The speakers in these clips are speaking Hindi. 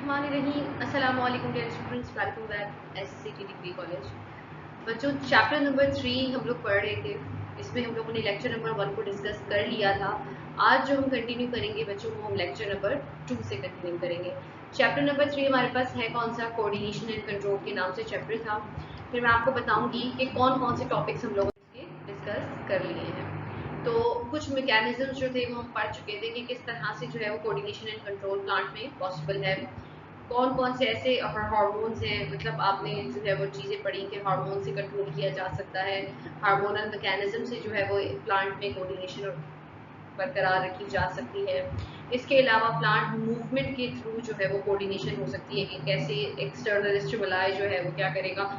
बिस्मिल्लाहिर्रहमानिर्रहीम। अस्सलाम वालेकुम dear students, welcome back SCT degree college. बच्चों, चैप्टर नंबर 3 हम लोग पढ़ रहे थे। इसमें हम लोगों ने लेक्चर नंबर 1 को डिस्कस कर लिया था। आज जो हम कंटिन्यू करेंगे बच्चों, वो हम लेक्चर नंबर 2 से कंटिन्यू करेंगे। चैप्टर नंबर 3 हमारे पास है कौन सा? कोऑर्डिनेशन एंड कंट्रोल के नाम से चैप्टर था। फिर मैं आपको बताऊंगी कि कौन कौन से टॉपिक्स हम लोगों ने डिस्कस कर लिए हैं। तो कुछ मैकेनिज्म्स जो थे वो हम पढ़ चुके थे कि किस तरह से जो है वो कोऑर्डिनेशन एंड कंट्रोल प्लांट में पॉसिबल है। कौन कौन से ऐसे हार्मोन्स हैं, मतलब आपने जो है वो चीज़ें पढ़ी कि हार्मोन से कंट्रोल किया जा सकता है, हार्मोनल मैकेनिज्म से जो है वो प्लांट में कोऑर्डिनेशन बरकरार रखी जा सकती है। इसके अलावा प्लांट मूवमेंट के थ्रू जो है वो कोऑर्डिनेशन हो सकती है कि कैसे एक्सटर्नल स्टिमुलाई जो है वो क्या करेगा,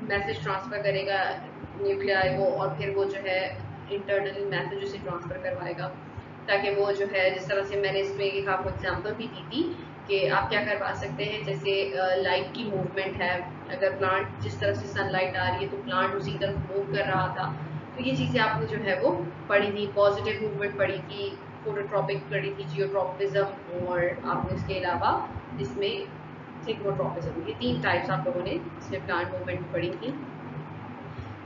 मैसेज ट्रांसफर करेगा न्यूक्लियाई को, और फिर वो जो है इंटरनली मैसेज उसे ट्रांसफर करवाएगा, ताकि वो जो है जिस तरह से मैंने इसमें एक आपको एग्जांपल भी दी थी कि आप क्या करवा सकते हैं। जैसे लाइट की मूवमेंट है, अगर प्लांट जिस तरफ से सनलाइट आ रही है तो प्लांट उसी तरफ मूव कर रहा था। तो ये चीज़ें आपने जो है वो पढ़ी थी। पॉजिटिव मूवमेंट पढ़ी थी, फोटोट्रॉपिक पढ़ी थी, जियोट्रॉपिज्म, और आपने इसके अलावा इसमें सिग्मोट्रॉपिज्म, ये 3 टाइप्स आप लोगों ने इसमें प्लांट मूवमेंट पढ़ी थी।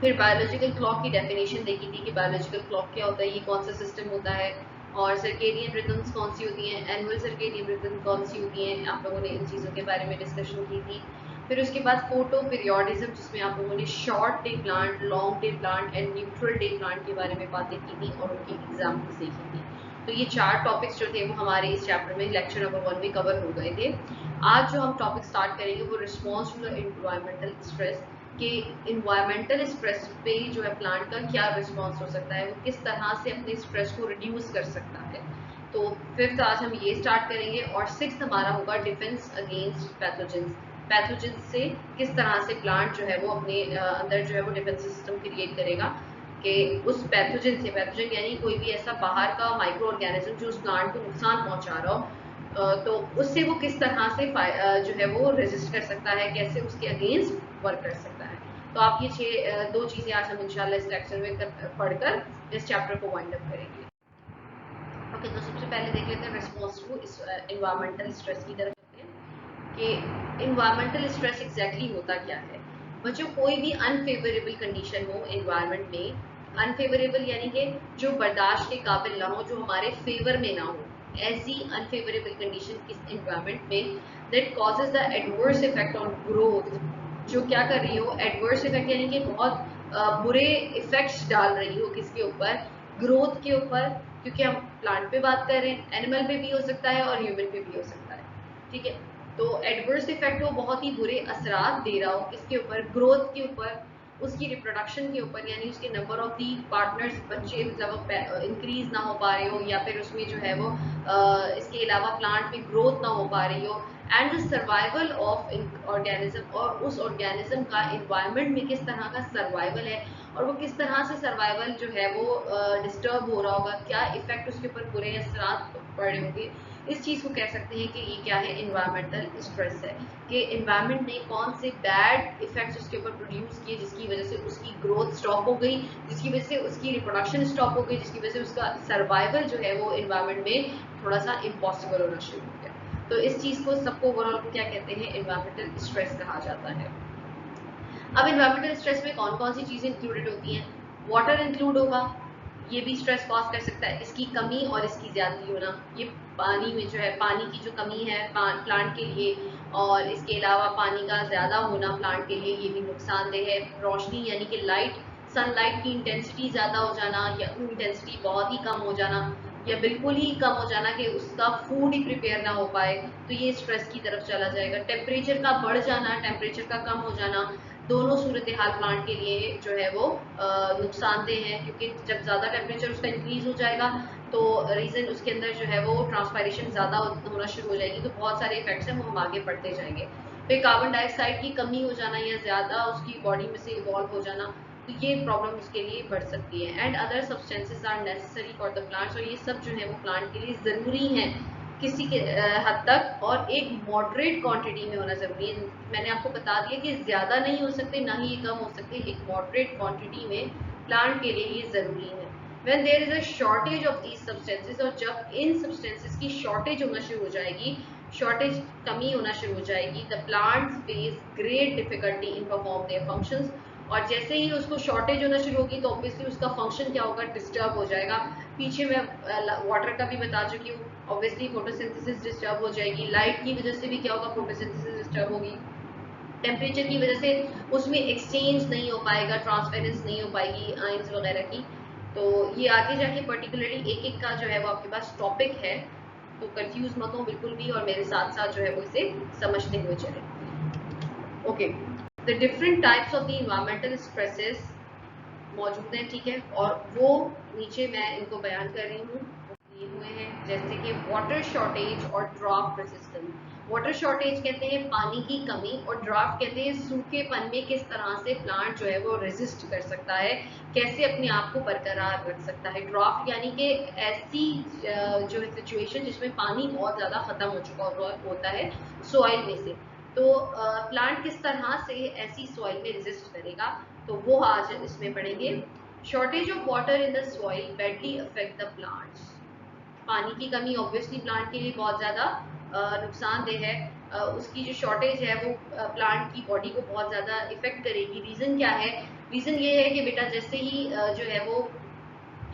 फिर बायोलॉजिकल क्लॉक की डेफिनेशन देखी थी कि बायोलॉजिकल क्लॉक क्या होता है, ये कौन सा सिस्टम होता है, और सर्केडियन रिदम्स कौन सी होती हैं, एनुअल सर्केडियन रिदम कौन सी होती हैं, आप लोगों ने इन चीज़ों के बारे में डिस्कशन की थी। फिर उसके बाद फोटो पीरियोडिज्म, जिसमें आप लोगों ने short day plant, long day plant and neutral day plant के बारे में बातें की थी और उनकी एग्जाम्पल्स देखी थी। तो ये 4 टॉपिक्स जो थे वो हमारे इस चैप्टर में लेक्चर नंबर 1 में कवर हो गए थे। आज जो हम टॉपिक स्टार्ट करेंगे वो response to the environmental stress, कि इन्वायरमेंटल स्ट्रेस पे जो है प्लांट का क्या रिस्पॉन्स हो सकता है, वो किस तरह से अपने स्ट्रेस को रिड्यूस कर सकता है। तो 5th आज हम ये स्टार्ट करेंगे, और 6th हमारा होगा डिफेंस अगेंस्ट पैथोजेंस। पैथोजेंस से किस तरह से प्लांट जो है वो अपने अंदर जो है वो डिफेंस सिस्टम क्रिएट करेगा, कि उस पैथोजन से, पैथोजन यानी कोई भी ऐसा बाहर का माइक्रो ऑर्गेनिज्म जो उस प्लांट को नुकसान पहुंचा रहा हो, तो उससे वो किस तरह से जो है वो रेजिस्ट कर सकता है, कैसे उसके अगेंस्ट वर्क कर सकता है। तो आप ये 2 चीज़ें आज हम इंशाल्लाह इस लेक्चर में पढ़कर इस चैप्टर को वाइंड अप करेंगे। ओके, तो सबसे पहले देख लेते हैं रिस्पॉन्स टू इस एनवायरमेंटल स्ट्रेस की तरफ चलते हैं कि एनवायरमेंटल स्ट्रेस एग्जैक्टली होता क्या है। बच्चों, कोई भी अनफेवरेबल कंडीशन हो एनवायरनमेंट में, अनफेवरेबल यानी कि जो बर्दाश्त के काबिल ना हो, जो हमारे फेवर में ना हो, ऐसी अनफेवरेबल कंडीशन किस एनवायरनमेंट में that causes the adverse effect on growth, जो क्या कर रही हो, एडवर्स इफेक्ट यानी कि बहुत बुरे इफेक्ट्स डाल रही हो किसके ऊपर, ग्रोथ के ऊपर, क्योंकि हम प्लांट पे बात कर रहे हैं, एनिमल पे भी हो सकता है और ह्यूमन पे भी हो सकता है। ठीक है, तो एडवर्स इफेक्ट वो बहुत ही बुरे असरात दे रहा हो किसके ऊपर, ग्रोथ के ऊपर, उसकी रिप्रोडक्शन के ऊपर, यानी उसके नंबर ऑफ दी पार्टनर्स, बच्चे मतलब इंक्रीज ना हो पा रहे हो, या फिर उसमें जो है वो इसके अलावा प्लांट में ग्रोथ ना हो पा रही हो, and the survival of organism, और उस ऑर्गेनिज्म का इन्वायरमेंट में किस तरह का सर्वाइवल है, और वो किस तरह से सर्वाइवल जो है वो डिस्टर्ब हो रहा होगा, क्या इफेक्ट उसके ऊपर बुरे असरात पड़ रहे होंगे। इस चीज़ को कह सकते हैं कि ये क्या है, इन्वायरमेंटल स्ट्रेस है, कि इन्वायरमेंट ने कौन से बैड इफेक्ट्स उसके ऊपर प्रोड्यूस किए, जिसकी वजह से उसकी ग्रोथ स्टॉप हो गई, जिसकी वजह से उसकी रिप्रोडक्शन स्टॉप हो गई, जिसकी वजह से उसका सर्वाइवल जो है वो इन्वायरमेंट में थोड़ा सा इम्पॉसिबल होना शुरू हो गया। तो इस चीज़ को सबको ओवरऑल क्या कहते हैं, इन्वायरमेंटल स्ट्रेस कहा जाता है। अब इन्वायरमेंटल स्ट्रेस में कौन कौन सी चीज़ें इंक्लूडेड होती हैं, वाटर इंक्लूड होगा, ये भी स्ट्रेस कॉज कर सकता है, इसकी कमी और इसकी ज्यादती होना, ये पानी में जो है पानी की जो कमी है प्लांट के लिए, और इसके अलावा पानी का ज़्यादा होना प्लांट के लिए ये भी नुकसानदेह है। रोशनी यानी कि लाइट, सनलाइट की इंटेंसिटी ज़्यादा हो जाना, या इंटेंसिटी बहुत ही कम हो जाना, या बिल्कुल ही कम हो जाना कि उसका फूड ही प्रिपेयर ना हो पाए, तो ये स्ट्रेस की तरफ चला जाएगा। टेम्परेचर का बढ़ जाना, टेम्परेचर का कम हो जाना, दोनों सूरत हाल प्लांट के लिए जो है वो नुकसानदेह है, क्योंकि जब ज़्यादा टेम्परेचर उसका इंक्रीज हो जाएगा तो रीज़न उसके अंदर जो है वो ट्रांसपायरेशन ज़्यादा होना शुरू हो जाएगी, तो बहुत सारे इफेक्ट्स हैं वो हम आगे पढ़ते जाएंगे। फिर कार्बन डाइऑक्साइड की कमी हो जाना या ज़्यादा उसकी बॉडी में से इवॉल्व हो जाना, तो ये प्रॉब्लम उसके लिए बढ़ सकती है। And other substances are necessary for the plants, और ये सब जो है वो प्लांट के लिए ज़रूरी हैं किसी के हद तक, और एक मॉडरेट क्वांटिटी में होना ज़रूरी है। मैंने आपको बता दिया कि ज़्यादा नहीं हो सकते, ना ही ये कम हो सकते, एक मॉडरेट क्वांटिटी में प्लांट के लिए ये ज़रूरी है। When there is a shortage of these substances, और जब इन substances की शॉर्टेज होना शुरू हो जाएगी, शॉर्टेज कमी होना शुरू हो जाएगी। The plants face great difficulty in perform their functions, और जैसे ही उसको शॉर्टेज होना शुरू होगी तो ऑब्वियसली उसका फंक्शन क्या होगा, डिस्टर्ब हो जाएगा। पीछे मैं वाटर का भी बता चुकी हूँ, ऑब्वियसली फोटोसिंथेसिस डिस्टर्ब हो जाएगी। लाइट की वजह से भी क्या होगा, फोटोसिंथेसिस डिस्टर्ब होगी। टेम्परेचर की वजह से उसमें एक्सचेंज नहीं हो पाएगा, ट्रांसफेरेंस नहीं हो पाएगी आयंस वगैरह की। तो ये आगे जाके पर्टिकुलरली एक एक का जो है वो आपके पास टॉपिक है, तो कंफ्यूज मत हो बिल्कुल भी, और मेरे साथ साथ जो है वो इसे समझते हुए चले। Okay, the different types of the environmental stresses मौजूद हैं, ठीक है, और वो नीचे मैं इनको बयान कर रही हूँ, दिए हुए हैं, जैसे कि वाटर शॉर्टेज और ड्राफ्ट रेजिस्टेंस। वाटर शॉर्टेज कहते हैं पानी की कमी, और ड्राफ्ट कहते हैं सूखेपन में किस तरह से प्लांट जो है वो रेजिस्ट कर सकता है, कैसे अपने आप को बरकरार रख सकता है। ड्राफ्ट यानी कि ऐसी जो है सिचुएशन जिसमें पानी बहुत ज़्यादा ख़त्म हो चुका होता है सॉइल में से, तो प्लांट किस तरह से ऐसी सॉइल में रेजिस्ट करेगा, तो वो आज इसमें पढ़ेंगे। Shortage of water in the soil badly affect the plants. पानी की कमी ऑब्वियसली प्लांट के लिए बहुत ज़्यादा नुकसानदेह है। उसकी जो शॉर्टेज है वो प्लांट की बॉडी को बहुत ज़्यादा इफेक्ट करेगी। रीज़न क्या है, रीज़न ये है कि बेटा जैसे ही जो है वो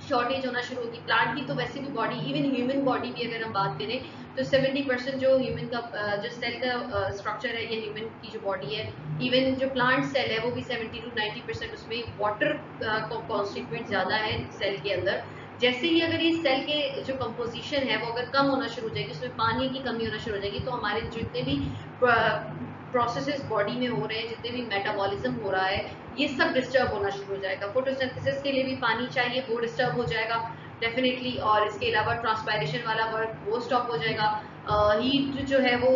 शॉर्टेज होना शुरू होगी प्लांट की, तो वैसे भी बॉडी, इवन ह्यूमन बॉडी भी अगर हम बात करें तो 70% जो ह्यूमन का जो सेल का स्ट्रक्चर है, ये ह्यूमन की जो बॉडी है, इवन जो प्लांट सेल है वो भी 70 to 90% उसमें वाटर कॉन्स्टिट्यूएंट ज़्यादा है सेल के अंदर। जैसे ही अगर ये सेल के जो कंपोजिशन है वो अगर कम होना शुरू हो जाएगी, उसमें पानी की कमी होना शुरू हो जाएगी, तो हमारे जितने भी प्रोसेसेस बॉडी में हो रहे हैं, जितने भी मेटाबॉलिज्म हो रहा है, ये सब डिस्टर्ब होना शुरू हो जाएगा। फोटोसिंथेसिस के लिए भी पानी चाहिए, वो डिस्टर्ब हो जाएगा डेफिनेटली, और इसके अलावा ट्रांसपायरेशन वाला वर्क वो स्टॉप हो जाएगा। हीट जो है वो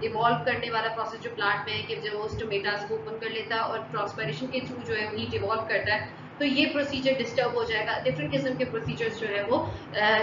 इवॉल्व करने वाला प्रोसेस जो प्लांट में है कि जो स्टोमेटास को ओपन कर लेता है और ट्रांसपायरेशन के थ्रू जो है हीट इवॉल्व करता है, तो ये प्रोसीजर डिस्टर्ब हो जाएगा। डिफरेंट किस्म के प्रोसीजर्स जो है वो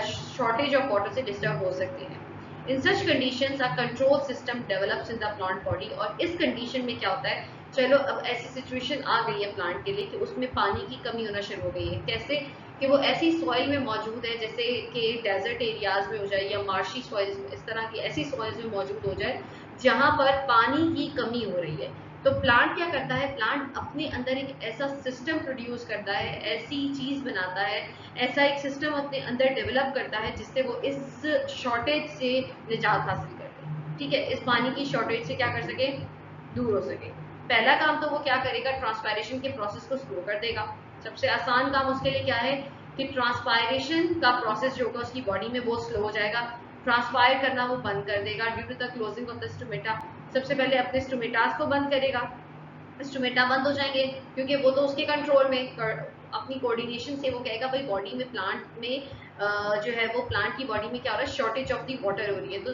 शॉर्टेज ऑफ वाटर से डिस्टर्ब हो सकते हैं। In such conditions a control system develops in the plant body, और इस कंडीशन में क्या होता है, चलो अब ऐसी सिचुएशन आ गई है प्लांट के लिए कि उसमें पानी की कमी होना शुरू हो गई है। कैसे कि वो ऐसी सॉइल में मौजूद है जैसे कि डेजर्ट एरियाज में हो जाए या मार्शी सॉइल्स में, इस तरह की ऐसी सॉइल्स में मौजूद हो जाए जहां पर पानी की कमी हो रही है। तो प्लांट क्या करता है, प्लांट अपने अंदर एक ऐसा सिस्टम प्रोड्यूस करता है, ऐसी चीज बनाता है, ऐसा एक सिस्टम अपने अंदर डेवलप करता है जिससे वो इस शॉर्टेज से निजात हासिल कर ले, ठीक है, इस पानी की शॉर्टेज से क्या कर सके, दूर हो सके। पहला काम तो वो क्या करेगा, ट्रांसपायरेशन के प्रोसेस को स्लो कर देगा। सबसे आसान काम उसके लिए क्या है कि ट्रांसपायरेशन का प्रोसेस जो होगा उसकी बॉडी में वो स्लो हो जाएगा, ट्रांसपायर करना वो बंद कर देगा due to the closing of the stomata. सबसे पहले अपने स्टोमेटास को बंद करेगा, स्टोमेटा बंद हो जाएंगे क्योंकि वो तो उसके कंट्रोल में अपनी कोऑर्डिनेशन से वो कहेगा भाई बॉडी में, प्लांट में जो है वो प्लांट की बॉडी में क्या हो रहा है, शॉर्टेज ऑफ दी वाटर हो रही है। तो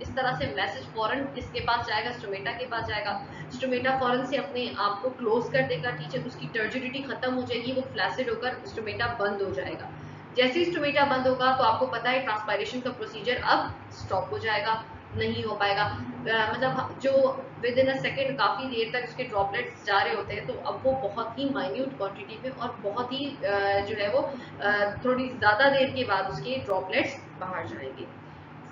इस तरह से मैसेज फौरन किसके पास जाएगा, स्टोमेटा के पास जाएगा। स्टोमेटा फौरन से अपने आप को क्लोज कर देगा, टीचर उसकी टर्जिडिटी खत्म हो जाएगी, वो फ्लैसिड होकर स्टोमेटा बंद हो जाएगा। जैसे ही स्टोमेटा बंद होगा तो आपको पता है ट्रांसपायरेशन का प्रोसीजर अब स्टॉप हो जाएगा, नहीं हो पाएगा। मतलब जो विद इन अ सेकेंड काफ़ी देर तक उसके ड्रॉपलेट्स जा रहे होते हैं, तो अब वो बहुत ही माइन्यूट क्वांटिटी में और बहुत ही जो है वो थोड़ी ज़्यादा देर के बाद उसके ड्रॉपलेट्स बाहर जाएंगे।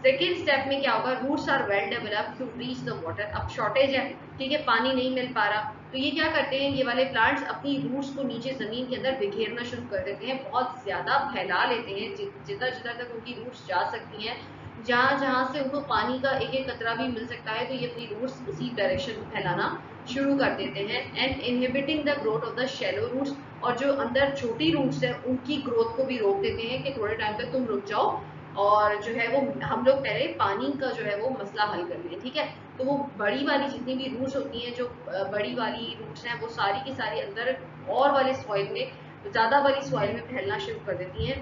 सेकेंड स्टेप में क्या होगा, roots are well developed to reach the water. अब शॉर्टेज है, ठीक है, पानी नहीं मिल पा रहा, तो ये क्या करते हैं, ये वाले प्लांट्स अपनी रूट्स को नीचे ज़मीन के अंदर बिखेरना शुरू कर देते हैं, बहुत ज़्यादा फैला लेते हैं, जितना जितना तक उनकी रूट्स जा सकती हैं, जहाँ जहाँ से उनको पानी का एक एक कतरा भी मिल सकता है, तो ये अपनी रूट्स उसी डायरेक्शन में फैलाना शुरू कर देते हैं, and inhibiting the growth of the shallow roots. और जो अंदर छोटी रूट्स है उनकी ग्रोथ को भी रोक देते हैं कि थोड़े टाइम तक तुम रुक जाओ, और जो है वो हम लोग पहले पानी का जो है वो मसला हल कर लें, ठीक है। तो वो बड़ी वाली जितनी भी रूट्स होती हैं, जो बड़ी वाली रूट्स हैं, वो सारी की सारी अंदर और वाले सॉइल में, ज़्यादा वाली सॉइल में फैलना शुरू कर देती हैं,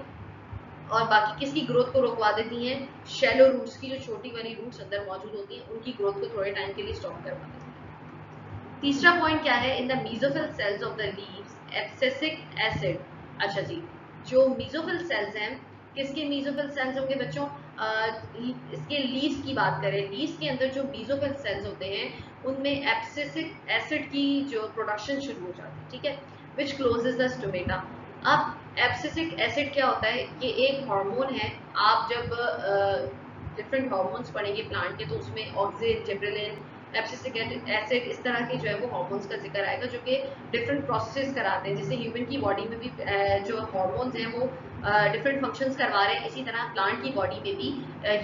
और बाकी किसकी ग्रोथ को रुकवा देती हैं, शैलो रूट्स की, जो छोटी वाली रूट्स अंदर मौजूद होती हैं उनकी ग्रोथ को थोड़े टाइम के लिए स्टॉप करवा देती हैं। तीसरा पॉइंट क्या है, in the mesophyll cells of the leaves abscisic acid. अच्छा जी, जो मीजोफिल सेल्स हैं, किसके मीजोफिल सेल्स होंगे बच्चों, इसके लीव्स की बात करें, लीव्स के अंदर जो मीजोफिल सेल्स होते हैं उनमें एब्सिसिक एसिड की जो प्रोडक्शन शुरू हो जाती है, ठीक है, विच क्लोजेस द स्टोमेटा। अब एब्सिसिक एसिड क्या होता है, ये एक हार्मोन है। आप जब डिफरेंट हार्मोन्स पढ़ेंगे प्लांट के, तो उसमें ऑक्सिन, जिब्रेलिन, एब्सिसिक एसिड, इस तरह के जो है वो हार्मोन्स का जिक्र आएगा जो कि डिफरेंट प्रोसेसेस कराते हैं। जैसे ह्यूमन की बॉडी में भी जो हार्मोन्स हैं वो डिफरेंट फंक्शंस करवा रहे हैं, इसी तरह प्लांट की बॉडी में भी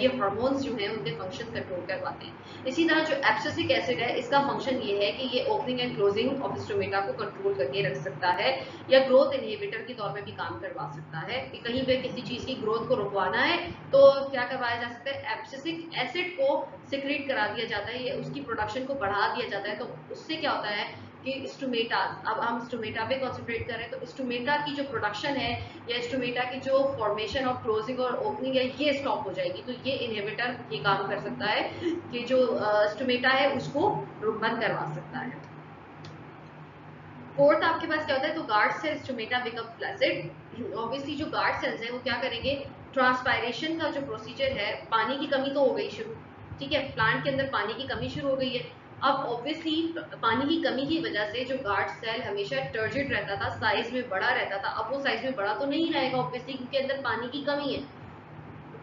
ये हार्मोन्स जो हैं उनके फंक्शन कंट्रोल करवाते हैं। इसी तरह जो एब्सिसिक एसिड है इसका फंक्शन ये है कि ये opening and closing of stomata को कंट्रोल करके रख सकता है, या ग्रोथ इनहिबिटर के तौर पे भी काम करवा सकता है कि कहीं पे किसी चीज की ग्रोथ को रुकवाना है तो क्या करवाया जा सकता है, एब्सिसिक एसिड को सिक्रीट करा दिया जाता है, ये उसकी प्रोडक्शन को बढ़ा दिया जाता है। तो उससे क्या होता है कि स्टोमेटा, अब हम स्टोमेटा पे कंसंट्रेट कर रहे हैं, तो स्टोमेटा की जो प्रोडक्शन है या स्टोमेटा की जो फॉर्मेशन और क्लोजिंग और ओपनिंग है ये स्टॉप हो जाएगी। तो ये इनहिबिटर ये काम कर सकता है कि जो स्टोमेटा है उसको बंद करवा सकता है। फोर्थ आपके पास क्या होता है, तो guard cells stomata become flaccid. Obviously जो गार्ड सेल्स हैं वो क्या करेंगे, ट्रांसपायरेशन का जो प्रोसीजर है, पानी की कमी तो हो गई शुरू, ठीक है, प्लांट के अंदर पानी की कमी शुरू हो गई है। अब ऑब्वियसली पानी की कमी की वजह से जो गार्ड सेल हमेशा टर्जिड रहता था, साइज में बड़ा रहता था, अब वो साइज में बड़ा तो नहीं रहेगा ऑब्वियसली, क्योंकि अंदर पानी की कमी है,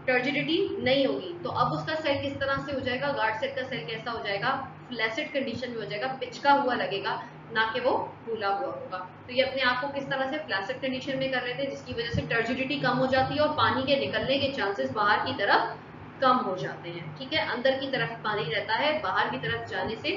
टर्जिडिटी नहीं होगी। तो अब उसका सेल किस तरह से हो जाएगा, गार्ड सेल का सेल कैसा हो जाएगा, फ्लैसिड कंडीशन में हो जाएगा, पिचका हुआ लगेगा, ना कि वो फूला हुआ होगा। तो ये अपने आप को किस तरह से फ्लैसिड कंडीशन में कर लेते हैं, जिसकी वजह से टर्जिडिटी कम हो जाती है और पानी के निकलने के चांसेस बाहर की तरफ कम हो जाते हैं, ठीक है। अंदर की तरफ पानी रहता है, बाहर की तरफ जाने से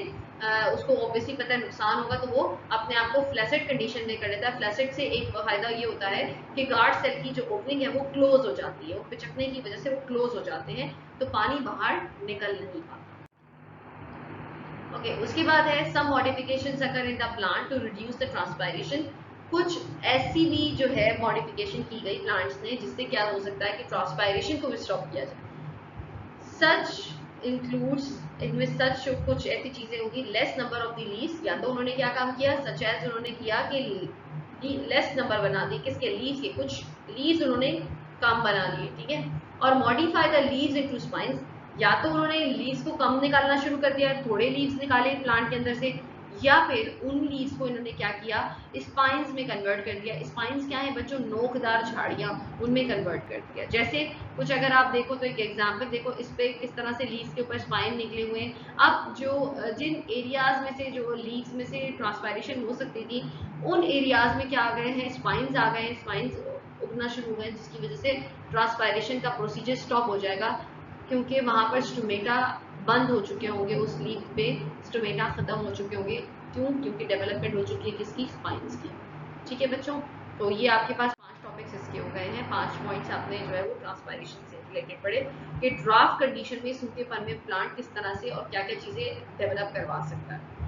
उसको ऑब्वियसली पता है नुकसान होगा, तो वो अपने आप को फ्लैसिड कंडीशन में कर लेता है। फ्लैसिड से एक फायदा ये होता है कि गार्ड सेल की जो ओपनिंग है वो क्लोज हो जाती है, वो पिचकने की वजह से वो क्लोज हो जाते हैं, तो पानी बाहर निकल नहीं पाता। ओके, उसके बाद है some modifications occur in the plant to reduce the transpiration. कुछ ऐसी भी जो है मॉडिफिकेशन की गई प्लांट्स ने जिससे क्या हो सकता है कि ट्रांसपायरेशन को भी स्टॉप किया जाए। सच इंक्लूड्स, इनमें सच कुछ ऐसी चीजें होगी, less number of the leaves, या तो उन्होंने क्या काम किया, सच एज उन्होंने किया कि लेस नंबर बना दिए, किसके, लीव्स के, कुछ लीव्स उन्होंने कम बना लिए, ठीक है। और modify the leaves into spines, या तो उन्होंने लीव्स को कम निकालना शुरू कर दिया, थोड़े लीव्स निकाले प्लांट के अंदर से, या फिर उन लीव्स को इन्होंने क्या किया, स्पाइन्स में कन्वर्ट कर दिया। स्पाइन्स क्या है बच्चों, नोकदार झाड़ियां, उनमें कन्वर्ट कर दिया। जैसे कुछ अगर आप देखो तो एक एग्जांपल देखो, इस पे किस तरह से लीव्स के ऊपर स्पाइन निकले हुए हैं। अब जो जिन एरियाज में से जो लीव्स में से ट्रांसपायरेशन हो सकती थी, उन एरियाज में क्या आ गए हैं, स्पाइन्स आ गए हैं, स्पाइन्स उगना शुरू हुए हैं, जिसकी वजह से ट्रांसपायरेशन का प्रोसीजर स्टॉप हो जाएगा, क्योंकि वहां पर स्टोमेटा बंद हो चुके होंगे, उस लीफ पे स्टोमेटा खत्म हो चुके होंगे। क्यों, क्योंकि डेवलपमेंट हो चुकी है किसकी, स्पाइन्स की, ठीक है बच्चों। तो ये आपके पास 5 टॉपिक्स इसके हो गए हैं, 5 पॉइंट्स आपने जो है वो ट्रांसपायरेशन से रिलेटेड पढ़े कि ड्राफ्ट कंडीशन में, सूखेपन में प्लांट किस तरह से और क्या क्या चीजें डेवलप करवा सकता है।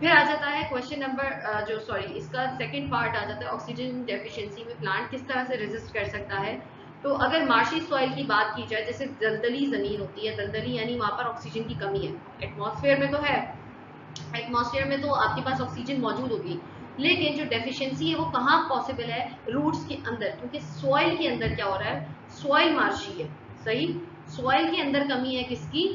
फिर आ जाता है क्वेश्चन नंबर जो सॉरी इसका सेकंड पार्ट आ जाता है, ऑक्सीजन डेफिशिएंसी में प्लांट किस तरह से रेजिस्ट कर सकता है। तो अगर मार्शी सॉइल की बात की जाए, जैसे दलदली जमीन होती है, दलदली यानी वहां पर ऑक्सीजन की कमी है, एटमॉस्फेयर में तो है, एटमॉस्फेयर में तो आपके पास ऑक्सीजन मौजूद होगी, लेकिन जो डेफिशिएंसी है वो कहाँ पॉसिबल है, रूट्स के अंदर, क्योंकि सॉइल के अंदर क्या हो रहा है, सॉइल मार्शी है, सही, सॉइल के अंदर कमी है किसकी,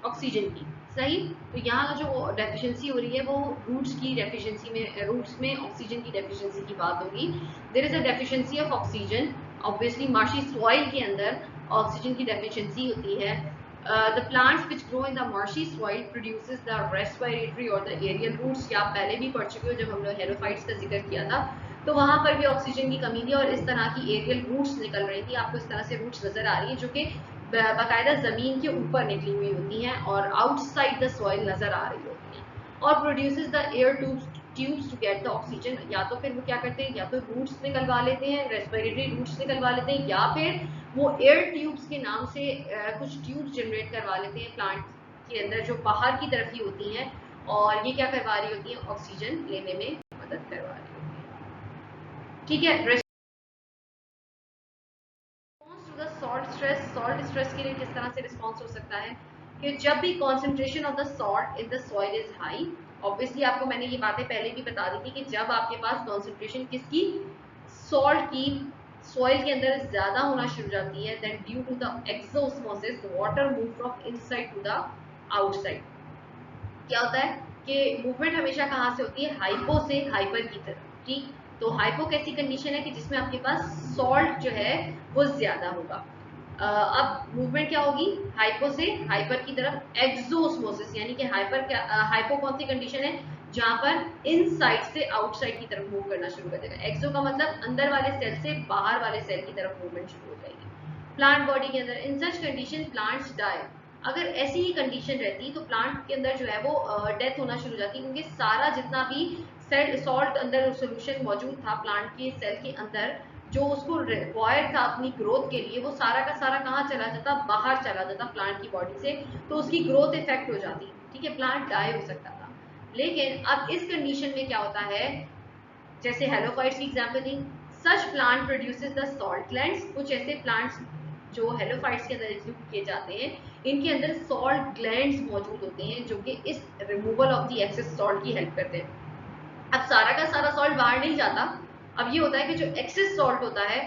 ऑक्सीजन की, सही। तो यहाँ जो डेफिशिएंसी हो रही है वो रूट्स की डेफिशिएंसी में, रूट्स में ऑक्सीजन की डेफिशिएंसी की बात होगी। There is a deficiency of oxygen, obviously marshy soil के अंदर ऑक्सीजन की डेफिशिएंसी होती है। The plants which grow in the marshy soil produces the respiratory or the aerial roots, या आप पहले भी पढ़ चुके हो जब हम लोग हेरोफाइट्स का जिक्र किया था, तो वहां पर भी ऑक्सीजन की कमी थी और इस तरह की एरियल रूट्स निकल रही थी। आपको इस तरह से रूट्स नजर आ रही है जो कि बाकायदा जमीन के ऊपर निकली हुई होती हैं और आउटसाइड द सॉइल नजर आ रही होती हैं, और produces the air tubes to get the oxygen. या तो फिर वो क्या करते हैं, या तो रूट्स निकलवा लेते हैं, रेस्पिरेटरी रूट्स निकलवा लेते हैं, या फिर वो एयर ट्यूब्स के नाम से कुछ ट्यूब्स जनरेट करवा लेते हैं प्लांट के अंदर, जो बाहर की तरफ ही होती हैं, और ये क्या करवा रही होती है, ऑक्सीजन लेने में मदद करवा रही होती है, ठीक है। सॉल्ट स्ट्रेस के लिए किस तरह से रिस्पॉन्स हो सकता है कि जब भी concentration of the salt in the soil is high, obviously आपको मैंने ये बातें पहले भी बता दी थी कि जब आपके पास कॉन्सेंट्रेशन किसकी, सॉल्ट की, सॉइल के अंदर ज्यादा होना शुरू जाती है, then due to the exosmosis water move from inside to the outside. क्या होता है कि मूवमेंट हमेशा कहाँ से होती है, हाइपो से हाइपर की तरफ, ठीक। तो हाइपो कैसी कंडीशन है कि जिसमें आपके पास सॉल्ट जो है वो ज्यादा होगा, अब मूवमेंट क्या होगी, हाइपो से हाइपर की तरफ एक्सोस्मोसिस, यानी कि हाइपो कौन सी कंडीशन है जहां पर इनसाइड से आउटसाइड की तरफ मूव करना शुरू कर देगा। एक्सो का मतलब अंदर वाले सेल से बाहर वाले सेल की तरफ मूवमेंट शुरू हो जाएगी प्लांट बॉडी के अंदर। इन सच कंडीशन प्लांट्स डाई। अगर ऐसी ही कंडीशन रहती तो प्लांट के अंदर जो है वो डेथ होना शुरू हो जाती, क्योंकि सारा जितना भी सेल सॉल्ट अंदर सोल्यूशन मौजूद था प्लांट के सेल के अंदर, जो उसको रिक्वायर्ड था अपनी ग्रोथ के लिए, वो सारा का सारा कहाँ चला जाता, बाहर चला जाता प्लांट की बॉडी से, तो उसकी ग्रोथ इफेक्ट हो जाती, ठीक है, प्लांट डाई हो सकता था। लेकिन अब इस कंडीशन में क्या होता है, जैसे हेलोफाइट्स की example the, such plant produces the salt glands. कुछ ऐसे प्लांट्स जो हेलोफाइट्स के अंदर इंक्लूड किए जाते हैं, इनके अंदर सॉल्ट ग्लैंड्स मौजूद होते हैं जो कि इस removal of the excess salt की हेल्प करते हैं। अब सारा का सारा सॉल्ट बाहर नहीं जाता, अब ये होता है कि जो एक्सेस सॉल्ट होता है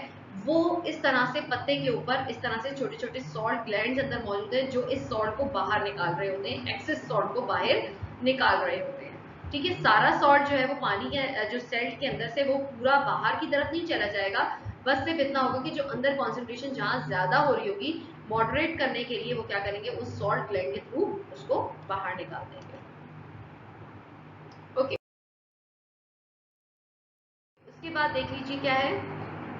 वो इस तरह से पत्ते के ऊपर इस तरह से छोटे छोटे सॉल्ट ग्लैंड्स अंदर मौजूद है जो इस सॉल्ट को बाहर निकाल रहे होते हैं, एक्सेस सॉल्ट को बाहर निकाल रहे होते हैं। ठीक है, सारा सॉल्ट जो है वो पानी के जो सेल के अंदर से वो पूरा बाहर की तरफ नहीं चला जाएगा, बस सिर्फ इतना होगा कि जो अंदर कॉन्सेंट्रेशन जहाँ ज्यादा हो रही होगी, मॉडरेट करने के लिए वो क्या करेंगे, उस सॉल्ट ग्लैंड के थ्रू उसको बाहर निकाल देंगे। ओके, उसके बाद देख लीजिए क्या है,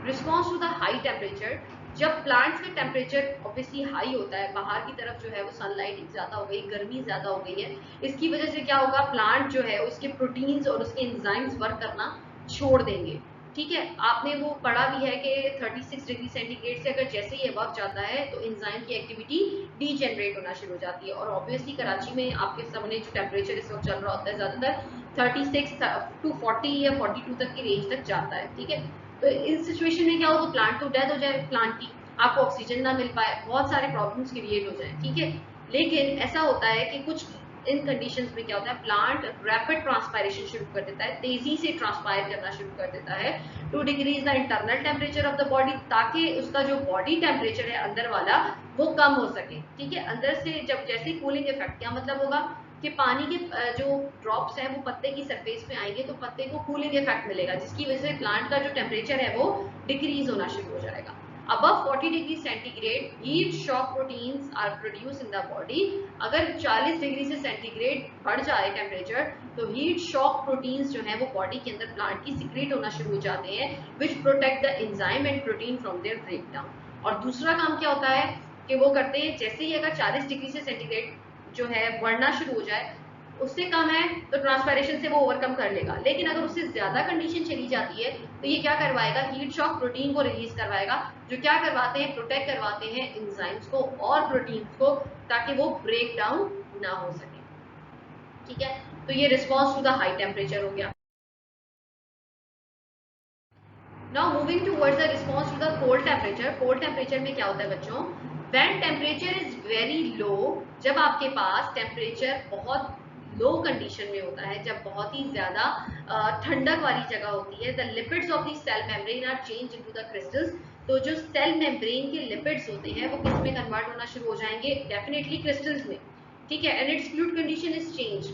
response to the high temperature. जब प्लांट्स का टेम्परेचर ऑब्वियसली हाई होता है, बाहर की तरफ जो है वो सनलाइट ज्यादा हो गई, गर्मी ज्यादा हो गई है, इसकी वजह से क्या होगा, प्लांट जो है उसके प्रोटीन्स और उसके एंजाइम्स वर्क करना छोड़ देंगे। ठीक है, आपने वो पढ़ा भी है कि 36 डिग्री सेंटीग्रेड से अगर जैसे ही अबव जाता है तो एंजाइम की एक्टिविटी डीजेनरेट होना शुरू हो जाती है। और ऑब्वियसली कराची में आपके सामने जो टेम्परेचर इस वक्त चल रहा होता है ज्यादातर 36 टू 40 या 42 तक की रेंज तक जाता है। ठीक है, तो इस सिचुएशन में क्या होगा, प्लांट तो डेथ हो जाए, प्लांट की आपको ऑक्सीजन ना मिल पाए, बहुत सारे प्रॉब्लम्स क्रिएट हो जाए। ठीक है, लेकिन ऐसा होता है कि कुछ इन कंडीशंस में क्या होता है, प्लांट रैपिड ट्रांसपायरेशन शुरू कर देता है, तेजी से ट्रांसपायर करना शुरू कर देता है to decrease the internal temperature of the body, ताकि उसका जो बॉडी टेम्परेचर है अंदर वाला वो कम हो सके। ठीक है, अंदर से जब जैसे कूलिंग इफेक्ट, क्या मतलब होगा कि पानी के जो ड्रॉप्स हैं वो पत्ते की सरफेस पे आएंगे तो पत्ते को कूलिंग इफेक्ट मिलेगा, जिसकी वजह से प्लांट का जो टेम्परेचर है वो डिक्रीज होना शुरू हो जाएगा। above 40 degree centigrade heat shock proteins are produce in the body. अगर 40 डिग्री से सेंटीग्रेड बढ़ जाए टेम्परेचर तो हीट शॉक प्रोटीन्स जो है वो बॉडी के अंदर प्लांट की सिक्रेट होना शुरू हो जाते हैं, which protect the enzyme and protein from their breakdown. और दूसरा काम क्या होता है कि वो करते हैं, जैसे ही अगर 40 डिग्री से सेंटीग्रेड जो है बढ़ना शुरू हो जाए, उससे कम है तो ट्रांसपायरेशन से वो ओवरकम कर लेगा, लेकिन अगर उससे ज्यादा कंडीशन चली जाती है तो ये क्या करवाएगा, हीट शॉक प्रोटीन को रिलीज करवाएगा, जो क्या करवाते हैं, प्रोटेक्ट करवाते हैं एंजाइम्स को और प्रोटीन्स को, ताकि वो ब्रेक डाउन ना हो सके। ठीक है, तो ये response to the high temperature हो गया। Now moving towards the response to the cold temperature. Cold temperature में क्या होता है बच्चों, when temperature is very low, जब आपके पास टेम्परेचर बहुत लो कंडीशन में होता है, जब बहुत ही ज्यादा ठंडक वाली जगह होती है, the lipids of the cell membrane are change into the crystals. तो जो सेल मेम्ब्रेन के लिपिड्स होते हैं वो किस में कन्वर्ट होना शुरू हो जाएंगे, डेफिनेटली क्रिस्टल्स में। ठीक है, and it's fluid condition is change.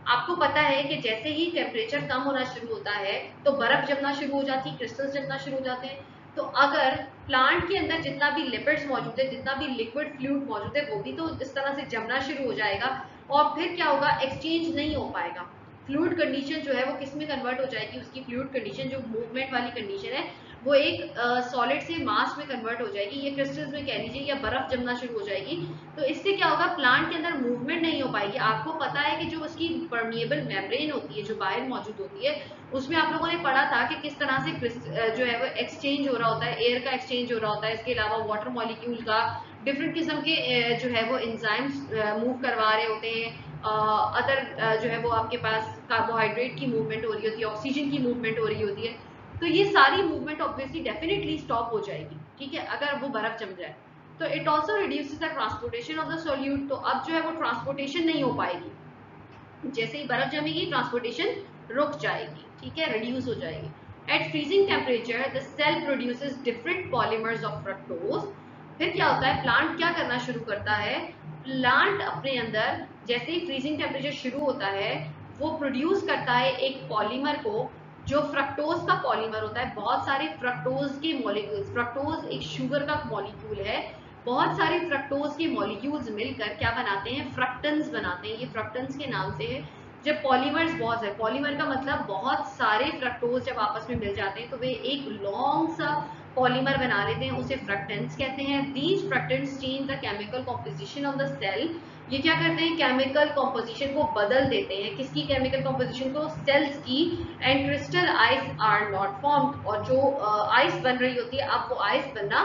आपको पता है कि जैसे ही टेम्परेचर कम होना शुरू होता है तो बर्फ जमना शुरू हो जाती है, क्रिस्टल्स जमना शुरू हो जाते हैं। तो अगर प्लांट के अंदर जितना भी लिपिड्स मौजूद है, जितना भी लिक्विड फ्लूइड मौजूद है, वो भी तो इस तरह से जमना शुरू हो जाएगा, और फिर क्या होगा, एक्सचेंज नहीं हो पाएगा। फ्लूइड कंडीशन जो है वो किस में कन्वर्ट हो जाएगी, उसकी फ्लूइड कंडीशन जो मूवमेंट वाली कंडीशन है वो एक सॉलिड से मास में कन्वर्ट हो जाएगी, ये क्रिस्टल्स में कह लीजिए, या बर्फ जमना शुरू हो जाएगी। तो इससे क्या होगा, प्लांट के अंदर मूवमेंट नहीं हो पाएगी। आपको पता है कि जो उसकी परमिएबल मेम्ब्रेन होती है जो बाहर मौजूद होती है, उसमें आप लोगों ने पढ़ा था कि किस तरह से जो है वो एक्सचेंज हो रहा होता है, एयर का एक्सचेंज हो रहा होता है, इसके अलावा वाटर मॉलिक्यूल का, डिफरेंट किस्म के जो है वो एंजाइम्स मूव करवा रहे होते हैं, अदर जो है वो आपके पास कार्बोहाइड्रेट की मूवमेंट हो रही होती है, ऑक्सीजन की मूवमेंट हो रही होती है। तो ये सारी मूवमेंट ऑब्वियसली डेफिनेटली स्टॉप हो जाएगी। ठीक है, अगर वो बर्फ जम जाए तो it also reduces the transportation of the solute. तो अब जो है वो ट्रांसपोर्टेशन नहीं हो पाएगी, जैसे ही बर्फ जमेगी ट्रांसपोर्टेशन रुक जाएगी। ठीक है, रिड्यूस हो जाएगी। At freezing temperature the cell produces different polymers of fructose. फिर क्या होता है, प्लांट क्या करना शुरू करता है, प्लांट अपने अंदर, जैसे ही फ्रीजिंग टेम्परेचर शुरू होता है, वो प्रोड्यूस करता है एक पॉलीमर को, जो फ्रक्टोज का पॉलीमर होता है, बहुत सारे फ्रक्टोज के मॉलिक्यूल्स, फ्रक्टोज एक शुगर का मॉलिक्यूल है, बहुत सारे फ्रक्टोज के मॉलिक्यूल्स मिलकर क्या बनाते हैं, फ्रक्टन्स बनाते हैं। ये फ्रक्टन्स के नाम से है। जब पॉलीमर्स बहुत है, पॉलीमर का मतलब बहुत सारे फ्रक्टोज जब आपस में मिल जाते हैं तो वे एक लॉन्ग सा पॉलीमर बना लेते हैं, उसे फ्रक्टेंस कहते हैं। These fructans change the chemical composition of the cell. ये क्या करते हैं, केमिकल कॉम्पोजिशन को बदल देते हैं, किसकी केमिकल कॉम्पोजिशन को, सेल्स की। And crystal ice are not formed, और जो आइस बन रही होती है अब वो आइस बनना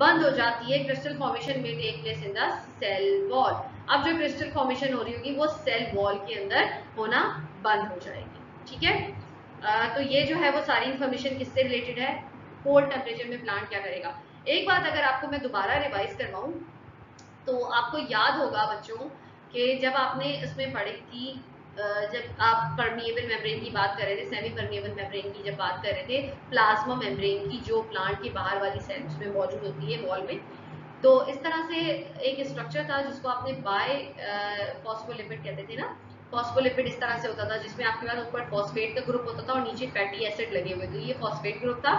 बंद हो जाती है। क्रिस्टल फॉर्मेशन में take place in the cell wall. अब जो क्रिस्टल फॉर्मेशन हो रही होगी वो सेल वॉल के अंदर होना बंद हो जाएगी। ठीक है, तो ये जो है वो सारी इंफॉर्मेशन किससे रिलेटेड है, कोल्ड टेम्परेचर में प्लांट क्या करेगा। एक बात अगर आपको मैं दोबारा रिवाइज करवाऊं तो आपको याद होगा बच्चों कि जब आपने इसमें पढ़ी थी, जब आप परमिएबल मेम्ब्रेन की बात कर रहे थे, सेमी परमिएबल मेम्ब्रेन की जब बात कर रहे थे, प्लाज्मा मेम्ब्रेन की जो प्लांट के बाहर वाली सेल्स में मौजूद होती है वॉल में, तो इस तरह से एक स्ट्रक्चर था जिसको आपने बाय फॉस्फोलिपिड कहते थे ना। फॉस्फोलिपिड इस तरह से होता था जिसमें आपके पास ऊपर फॉस्फेट का ग्रुप होता था और नीचे फैटी एसिड लगे हुए थे। ये फॉस्फेट ग्रुप था,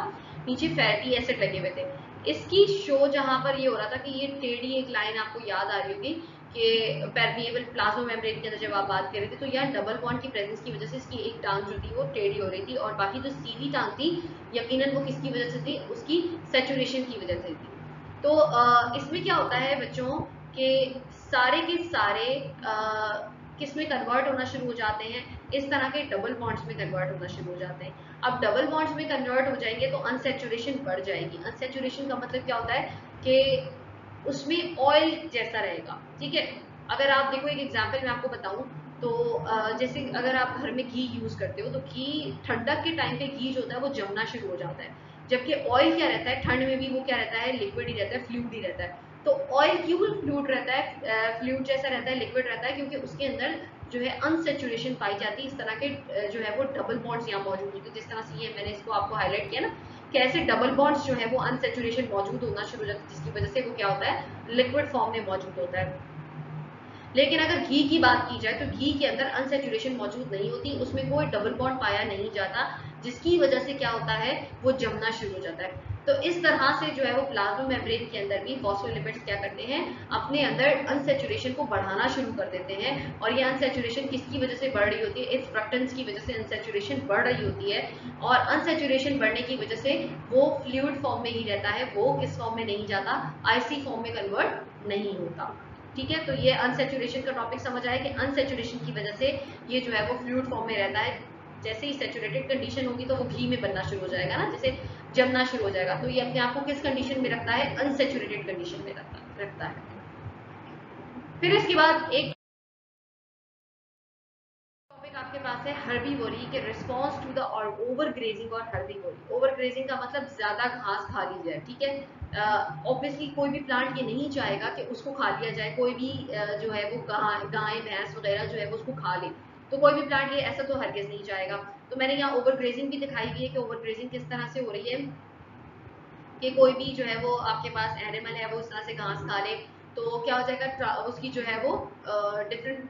नीचे फैटी एसिड लगे हुए थे। इसकी शो जहां पर ये हो रहा था कि ये टेढ़ी एक लाइन आपको याद आ रही होगी कि परमिएबल प्लाज्मा मेम्ब्रेन के अंदर जब आप बात कर रहे थे तो यहाँ डबल बॉन्ड की प्रेजेंस की वजह से इसकी एक टांग जो थी वो टेढ़ी हो रही थी, और बाकी जो सीधी टांग थी यकीनन वो किसकी वजह से थी, उसकी सैचुरेशन की वजह से थी। तो इसमें क्या होता है बच्चों कि सारे के सारे किस में कन्वर्ट होना शुरू हो जाते हैं, इस तरह के डबल बॉन्ड्स में कन्वर्ट होना शुरू हो जाते हैं। अब डबल बॉन्ड्स में कन्वर्ट हो जाएंगे तो अनसैचुरेशन बढ़ जाएगी। अनसैचुरेशन का मतलब क्या होता है कि उसमें ऑयल जैसा रहेगा। ठीक है, अगर आप देखो एक एग्जांपल मैं आपको बताऊं तो जैसे अगर आप घर में घी यूज करते हो तो घी ठंडक के टाइम पे घी जो होता है वो जमना शुरू हो जाता है, जबकि ऑयल क्या रहता है, ठंड में भी वो क्या रहता है, लिक्विड ही रहता है, फ्लूइड ही रहता है। तो ऑयल क्यों फ्लूइड रहता है, फ्लूइड जैसा रहता है, लिक्विड रहता है, क्योंकि उसके अंदर जो है अनसेचुरेशन पाई जाती है। इस तरह के जो है वो डबल बॉन्ड्स यहाँ मौजूद होते हैं, जिस तरह से ये मैंने इसको आपको हाईलाइट किया ना, कैसे डबल बॉन्ड्स जो है वो अनसेचुरेशन मौजूद होना शुरू हो जाता है, जिसकी वजह से वो क्या होता है, लिक्विड फॉर्म में मौजूद होता है। लेकिन अगर घी की बात की जाए तो घी के अंदर अनसेचुरेशन मौजूद नहीं होती, उसमें कोई डबल बॉन्ड पाया नहीं जाता, जिसकी वजह से क्या होता है, वो जमना शुरू हो जाता है। तो इस तरह से जो है वो प्लाज्मा मेम्ब्रेन के अंदर भी फॉस्फोलिपिड्स क्या करते हैं, अपने अंदर अनसेचुरेशन को बढ़ाना शुरू कर देते हैं। और ये अनसेचुरेशन किसकी वजह से बढ़ रही होती है, इस फ्रक्टेंस की वजह से अनसेचुरेशन बढ़ रही होती है। और अनसेचुरेशन बढ़ने की वजह से वो फ्लूइड फॉर्म में ही रहता है, वो किस फॉर्म में नहीं जाता, आइसी फॉर्म में कन्वर्ट नहीं होता। ठीक है, तो ये अनसेचुरेशन का टॉपिक समझ आया कि अनसेचुरेशन की वजह से ये जो है वो फ्लूइड फॉर्म में रहता है। जैसे ही सेचुरेटेड कंडीशन होगी तो वो घी में बनना शुरू हो जाएगा ना, जैसे जमना शुरू हो जाएगा। तो ये अपने आप को किस कंडीशन में रखता है, अनसेचुरेटेड कंडीशन में रखता है। फिर इसके बाद एक टॉपिक आपके पास है हर्बीवोरी के response to the over grazing और हर्बीवोरी। ओवर ग्रेजिंग का मतलब ज्यादा घास खा ली जाए। ठीक है, ऑब्वियसली कोई भी प्लांट ये नहीं चाहेगा कि उसको खा लिया जाए, कोई भी जो है वो गाय भैंस वगैरह जो है वो उसको खा ले, तो कोई भी प्लांट ये ऐसा तो हरगिज नहीं चाहेगा। तो मैंने यहाँ ओवर ग्रेजिंग भी दिखाई हुई है कि ओवर ग्रेजिंग किस तरह से हो रही है कि कोई भी जो है वो आपके पास एनिमल है वो इस तरह से घास खा ले, तो क्या हो जाएगा, उसकी जो है वो डिफरेंट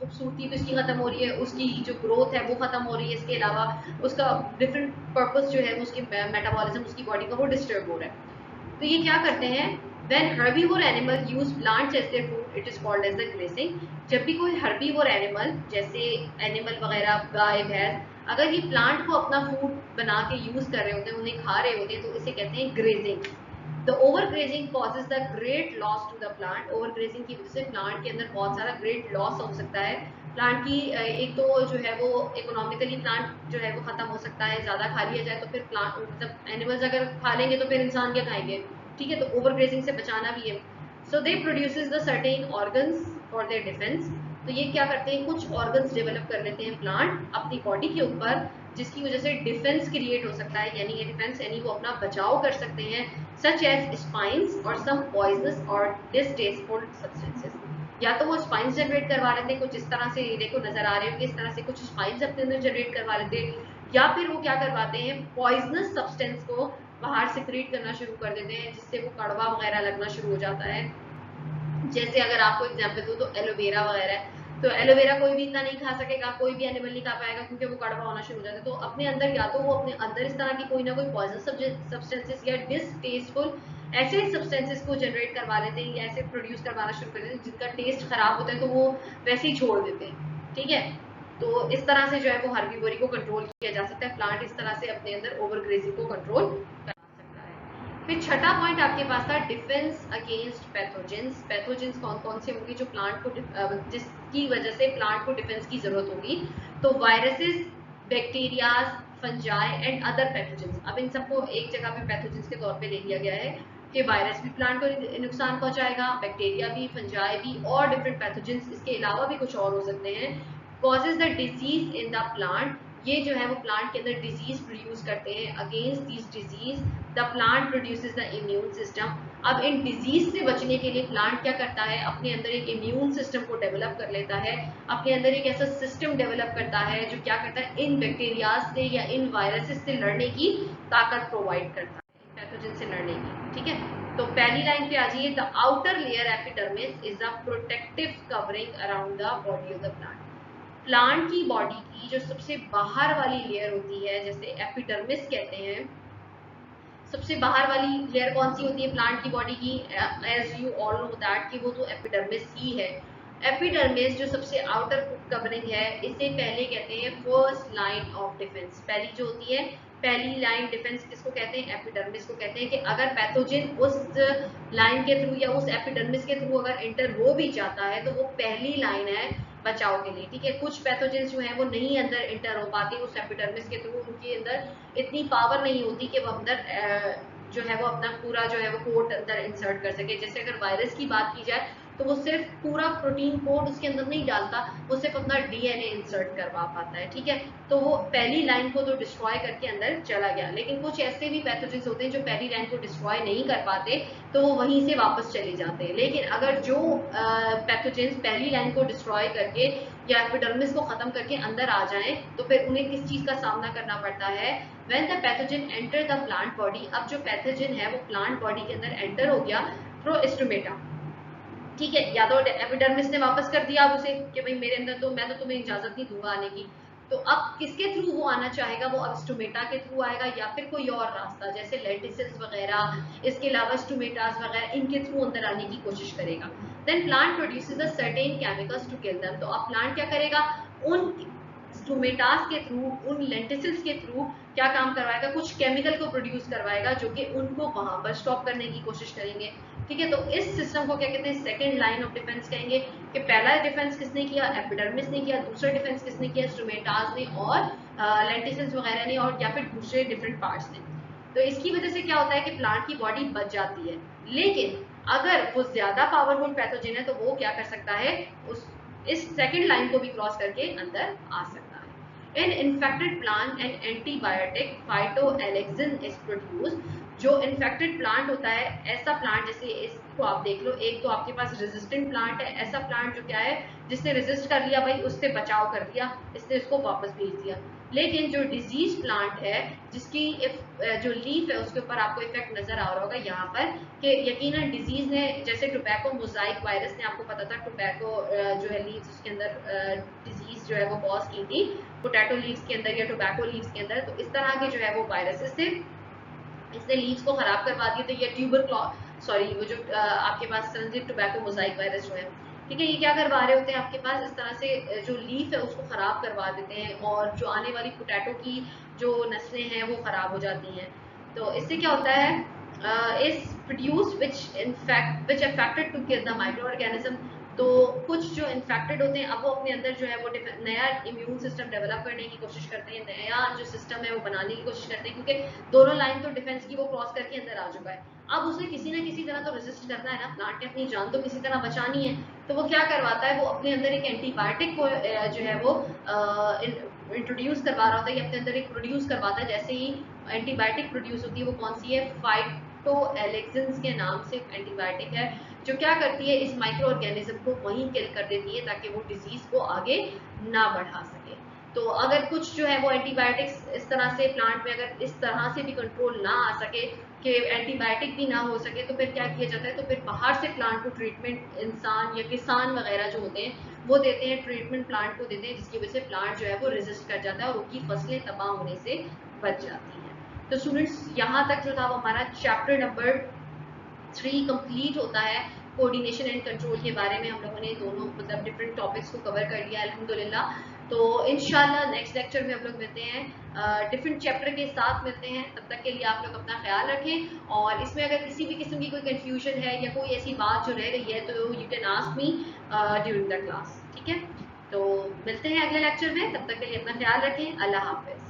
खूबसूरती तो इसकी खत्म हो रही है, उसकी जो ग्रोथ है वो खत्म हो रही है, इसके अलावा उसका डिफरेंट पर्पस जो है उसकी मेटाबॉलिज्म उसकी बॉडी का वो डिस्टर्ब हो रहा है। तो ये क्या करते हैं, when herbivore animal use plants as their food it is called as the grazing। जब भी कोई herbivore animal जैसे एनिमल वगैरह गाय भैंस अगर ये प्लांट को अपना फूड बना के यूज कर रहे होते हैं, उन्हें खा रहे होते हैं, तो इसे कहते हैं grazing. The over grazing causes the great loss to the plant. Over grazing की वजह से प्लांट के अंदर बहुत सारा ग्रेट लॉस हो सकता है। प्लांट की एक तो जो है वो इकोनॉमिकली प्लांट जो है वो खत्म हो सकता है, ज्यादा खा लिया जाए तो फिर प्लांट मतलब एनिमल्स अगर खा लेंगे तो फिर इंसान क्या खाएंगे। ठीक है, तो ओवर ग्रेजिंग से बचाना भी है। So they produces the certain organs for their defence. तो ये क्या करते हैं, कुछ ऑर्गन्स डेवलप कर लेते हैं प्लांट अपनी बॉडी के ऊपर, जिसकी वजह से डिफेंस क्रिएट हो सकता है, यानी ये डिफेंस यानी वो अपना बचाव कर सकते हैं, सच एज स्पाइंस और सम पॉइजनस और डिसटेस्टफुल सब्सटेंसेस। या तो वो स्पाइंस जनरेट करवा लेते हैं, कुछ इस तरह से देखो नजर आ रहे हो कि इस तरह से कुछ स्पाइंस अपने अंदर जनरेट करवा लेते हैं, या फिर वो क्या करवाते हैं, पॉइजनस सब्सटेंस को बाहर सिक्रीट करना शुरू कर देते हैं, जिससे वो कड़वा वगैरह लगना शुरू हो जाता है। जैसे अगर आपको एग्जांपल दूं तो एलोवेरा वगैरह है, तो एलोवेरा कोई भी इतना नहीं खा सकेगा, कोई भी एनिमल नहीं खा पाएगा क्योंकि वो कड़वा होना शुरू हो जाता है। तो अपने अंदर या तो वो अपने अंदर इस तरह की कोई ना कोई पॉइजन सब्सटेंसेस या डिसटेस्टफुल ऐसे सब्सटेंसेस को जनरेट करवा लेते हैं या ऐसे प्रोड्यूस करवाना शुरू कर देते हैं जिनका टेस्ट खराब होता है, तो वो वैसे ही छोड़ देते हैं। ठीक है, तो इस तरह से जो है वो हर्बीवोरी को कंट्रोल किया जा सकता है। प्लांट इस तरह से अपने अंदर ओवरग्रेजिंग को कंट्रोल कर सकता है। फिर छठा पॉइंट आपके पास था डिफेंस अगेंस्ट पैथोजेंस। पैथोजेंस कौन कौन से होंगे जो प्लांट को जिसकी वजह से प्लांट को डिफेंस की जरूरत होगी? तो viruses, bacterias, fungi and other pathogens. अब इन सबको एक जगह पे पैथोजेंस के तौर पे ले लिया गया है कि वायरस भी प्लांट को नुकसान पहुंचाएगा, बैक्टीरिया भी, फंजाई भी और डिफरेंट पैथोजेंस इसके अलावा भी कुछ और हो सकते हैं। Causes the disease in the plant, ये जो है वो प्लांट के अंदर डिजीज प्रोड्यूस करते हैं। Against this disease the plant produces the immune system. अब इन डिजीज से बचने के लिए प्लांट क्या करता है? अपने अंदर एक इम्यून सिस्टम को डेवलप कर लेता है, अपने अंदर एक ऐसा सिस्टम डेवलप करता है जो क्या करता है? इन बैक्टीरियाज से या इन वायरसेस से लड़ने की ताकत प्रोवाइड करता है, पैथोजन से लड़ने की। ठीक है, तो पहली लाइन पे आ जाइए। The outer layer epidermis is a protective covering around the body of the plant. Plant की बॉडी की जो सबसे बाहर वाली लेयर होती है, जैसे एपिडर्मिस कहते हैं, सबसे बाहर वाली लेयर कौन सी होती है प्लांट की बॉडी की? As you all know that कि वो तो एपिडर्मिस ही है। एपिडर्मिस जो सबसे आउटर कवरिंग है, इसे पहले कहते हैं फर्स्ट लाइन ऑफ डिफेंस। पहली जो होती है, पहली लाइन डिफेंस किसको कहते हैं? एपिडर्मिस को कहते हैं। कि अगर पैथोजन उस लाइन के थ्रू या उस एपिडर्मिस के थ्रू अगर एंटर हो भी जाता है तो वो पहली लाइन है बचाव के लिए। ठीक है, कुछ पैथोजेंस जो है वो नहीं अंदर इंटर हो पाते उस एपिडर्मिस के थ्रू, उनके अंदर इतनी पावर नहीं होती कि वो अंदर जो है वो अपना पूरा जो है वो कोट अंदर इंसर्ट कर सके। जैसे अगर वायरस की बात की जाए तो वो सिर्फ पूरा प्रोटीन कोड उसके अंदर नहीं डालता, वो सिर्फ अपना डीएनए इंसर्ट करवा पाता है। ठीक है, तो वो पहली लाइन को तो डिस्ट्रॉय करके अंदर चला गया। लेकिन कुछ ऐसे भी पैथोजेंस होते हैं जो पहली लाइन को डिस्ट्रॉय नहीं कर पाते, तो वो वहीं से वापस चले जाते हैं। लेकिन अगर जो पैथोजेंस पहली लाइन को डिस्ट्रॉय करके या एपिडर्मिस को खत्म करके अंदर आ जाएं, तो फिर उन्हें किस चीज का सामना करना पड़ता है? When the pathogen enter the plant body. अब जो पैथोजन है वो प्लांट बॉडी के अंदर एंटर हो गया थ्रू स्टोमेटा। ठीक है, या तो एपिडर्मिस ने वापस कर दिया अब उसे कि भाई मेरे अंदर तो मैं तो तुम्हें इजाजत नहीं दूंगा आने की। तो अब किसके थ्रू वो आना चाहेगा? वो अब स्टोमेटा के थ्रू आएगा या फिर कोई और रास्ता, जैसे लेंटिसिल्स वगैरह, इसके अलावा स्टोमेटास वगैरह, इनके थ्रू अंदर आने की कोशिश करेगा। Then plant produces a certain chemicals to kill them. तो अब प्लांट क्या करेगा? उन स्टोमेटास के थ्रू, उन लेंटिसिल्स के थ्रू क्या काम करवाएगा? कुछ केमिकल को प्रोड्यूस करवाएगा जो कि उनको वहां पर स्टॉप करने की कोशिश करेंगे। ठीक है, तो इस सिस्टम को क्या कहते हैं? सेकंड लाइन ऑफ डिफेंस कहेंगे। कि पहला डिफेंस किसने किया? एपिडर्मिस ने किया। दूसरा डिफेंस किसने किया? स्टोमेटास ने और लेंटिसिल्स वगैरह ने, और या फिर दूसरे डिफरेंट पार्ट्स ने। तो इसकी वजह से क्या होता है कि प्लांट की बॉडी बच जाती है। लेकिन अगर वो ज्यादा पावरफुल पैथोजन है तो वो क्या कर सकता है? इस सेकंड लाइन को भी क्रॉस करके अंदर आ सकता है। In infected plant and antibiotic phytoalexin is produce. जो इन्फेक्टेड प्लांट होता है, ऐसा प्लांट, जैसे इसको आप देख लो, एक तो आपके पास रेजिस्टेंट प्लांट है, ऐसा प्लांट जो क्या है जिसने रेजिस्ट कर लिया, भाई उससे बचाव कर लिया, इसने उसको वापस भेज दिया। लेकिन जो डिजीज प्लांट है, जिसकी जो लीफ है उसके ऊपर आपको इफेक्ट नजर आ रहा होगा यहाँ पर, कि यकीनन डिजीज ने, जैसे टोबैको मोजाइक वायरस ने, आपको पता था टोबैको जो है लीव्स, उसके अंदर डिजीज जो है वो कॉज की थी पोटैटो लीव्स के अंदर या टोबैको लीव्स के अंदर। तो इस तरह के जो है वो वायरसेस थे, इसने लीव्स को खराब करवा दिए थे। ये वो जो आपके पास टोबैको मोजाइक वायरस जो है, ठीक है, ये क्या करवा रहे होते हैं आपके पास? इस तरह से जो लीफ है उसको खराब करवा देते हैं और जो आने वाली पोटैटो की जो नस्लें हैं वो खराब हो जाती हैं। तो इससे क्या होता है? इस produce which affected to kill the micro organism. तो कुछ जो इन्फेक्टेड होते हैं, अब वो अपने अंदर जो है वो नया इम्यून सिस्टम डेवलप करने की कोशिश करते हैं, नया जो सिस्टम है वो बनाने की कोशिश करते हैं, क्योंकि दोनों लाइन तो डिफेंस की वो क्रॉस करके अंदर आ चुका है। अब उसे किसी ना किसी तरह तो रेजिस्ट करना है ना, प्लांट ने अपनी जान तो किसी तरह बचानी है। तो वो क्या करवाता है? वो अपने अंदर एक एंटीबायोटिक को जो है वो इंट्रोड्यूस करवा रहा होता है, या अपने अंदर एक प्रोड्यूस करवाता है। जैसे ही एंटीबायोटिक प्रोड्यूस होती है, वो कौन सी है? फाइटोएलेक्सिन्स के नाम से एंटीबायोटिक है, जो क्या करती है? इस माइक्रो ऑर्गेनिज्म को वहीं किल कर देती है ताकि वो डिजीज को आगे ना बढ़ा सके। तो अगर कुछ जो है वो एंटीबायोटिक्स इस तरह से प्लांट में अगर इस तरह से भी कंट्रोल ना आ सके कि एंटीबायोटिक भी ना हो सके, तो फिर क्या किया जाता है, तो फिर बाहर से प्लांट को ट्रीटमेंट इंसान या किसान वगैरह जो होते हैं वो देते हैं, ट्रीटमेंट प्लांट को देते हैं, जिसकी वजह से प्लांट जो है वो रेजिस्ट कर जाता है और उनकी फसलें तबाह होने से बच जाती हैं। तो स्टूडेंट्स यहाँ तक जो था वो हमारा चैप्टर नंबर 3 कंप्लीट होता है। कोऑर्डिनेशन एंड कंट्रोल के बारे में हम लोगों ने दोनों मतलब डिफरेंट टॉपिक्स को कवर कर लिया अल्हम्दुलिल्लाह। तो इंशाल्लाह नेक्स्ट लेक्चर में हम लोग मिलते हैं, डिफरेंट चैप्टर के साथ मिलते हैं। तब तक के लिए आप लोग अपना ख्याल रखें, और इसमें अगर किसी भी किस्म की कोई कंफ्यूजन है या कोई ऐसी बात जो रह गई है तो you can ask me during the class, ठीक है। तो मिलते हैं अगले लेक्चर में, तब तक के लिए अपना ख्याल रखें। अल्लाह हाफिज।